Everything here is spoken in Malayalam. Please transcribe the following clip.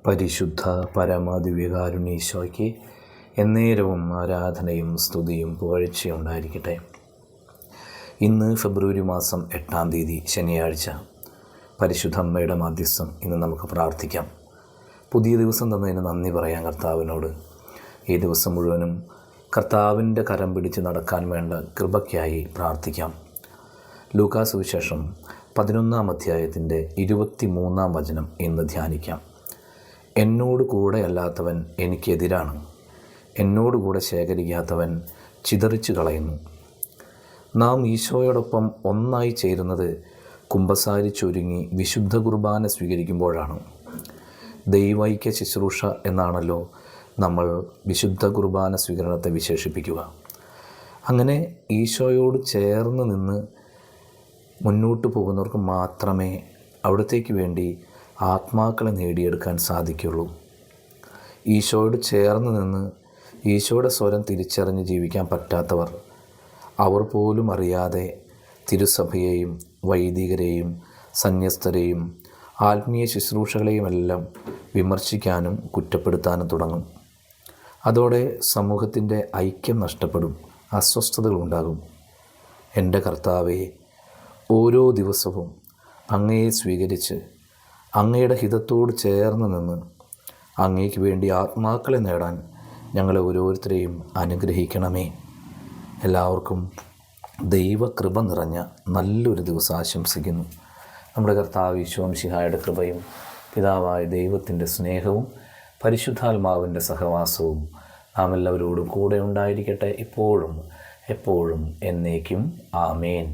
പരിശുദ്ധ പരമദിവ്യകാരുണ്യേശോയ്ക്ക് എന്നേരവും ആരാധനയും സ്തുതിയും പുകഴ്ചയും ഉണ്ടായിരിക്കട്ടെ. ഇന്ന് ഫെബ്രുവരി മാസം 8-ാം തീയതി ശനിയാഴ്ച. പരിശുദ്ധ അമ്മയുടെ മാധ്യസ്ഥം ഇന്ന് നമുക്ക് പ്രാർത്ഥിക്കാം. പുതിയ ദിവസം തന്നതിന് നന്ദി പറയാം കർത്താവിനോട്. ഈ ദിവസം മുഴുവനും കർത്താവിൻ്റെ കരം പിടിച്ച് നടക്കാൻ വേണ്ട കൃപയ്ക്കായി പ്രാർത്ഥിക്കാം. ലൂക്കാ സുവിശേഷം 11-ാം അധ്യായത്തിൻ്റെ 23-ാം വചനം ഇന്ന് ധ്യാനിക്കാം. എന്നോട് കൂടെ അല്ലാത്തവൻ എനിക്കെതിരാണ്, എന്നോട് കൂടെ ശേഖരിക്കാത്തവൻ ചിതറിച്ചു കളയുന്നു. നാം ഈശോയോടൊപ്പം ഒന്നായി ചേരുന്നത് കുമ്പസാരിച്ചൊരുങ്ങി വിശുദ്ധ കുർബാന സ്വീകരിക്കുമ്പോഴാണ്. ദൈവൈക്യ ശുശ്രൂഷ എന്നാണല്ലോ നമ്മൾ വിശുദ്ധ കുർബാന സ്വീകരണത്തെ വിശേഷിപ്പിക്കുക. അങ്ങനെ ഈശോയോട് ചേർന്ന് നിന്ന് മുന്നോട്ട് പോകുന്നവർക്ക് മാത്രമേ അവിടത്തേക്ക് വേണ്ടി ആത്മാക്കളെ നേടിയെടുക്കാൻ സാധിക്കുള്ളൂ. ഈശോയോട് ചേർന്ന് നിന്ന് ഈശോയുടെ സ്വരം തിരിച്ചറിഞ്ഞ് ജീവിക്കാൻ പറ്റാത്തവർ, അവർ പോലും അറിയാതെ തിരുസഭയെയും വൈദികരെയും സന്യസ്തരെയും ആത്മീയ ശുശ്രൂഷകളെയുമെല്ലാം വിമർശിക്കാനും കുറ്റപ്പെടുത്താനും തുടങ്ങും. അതോടെ സമൂഹത്തിൻ്റെ ഐക്യം നഷ്ടപ്പെടും, അസ്വസ്ഥതകളുണ്ടാകും. എൻ്റെ കർത്താവേ, ഓരോ ദിവസവും അങ്ങയെ സ്വീകരിച്ച് അങ്ങയുടെ ഹിതത്തോട് ചേർന്ന് നിന്ന് അങ്ങയ്ക്ക് വേണ്ടി ആത്മാക്കളെ നേടാൻ ഞങ്ങളെ ഓരോരുത്തരെയും അനുഗ്രഹിക്കണമേ. എല്ലാവർക്കും ദൈവകൃപ നിറഞ്ഞ നല്ലൊരു ദിവസം ആശംസിക്കുന്നു. നമ്മുടെ കർത്താവ് ഈശോ മിശിഹായുടെ കൃപയും പിതാവായ ദൈവത്തിൻ്റെ സ്നേഹവും പരിശുദ്ധാത്മാവിൻ്റെ സഹവാസവും നാം എല്ലാവരോടും കൂടെ ഉണ്ടായിരിക്കട്ടെ, ഇപ്പോഴും എപ്പോഴും എന്നേക്കും. ആമേൻ.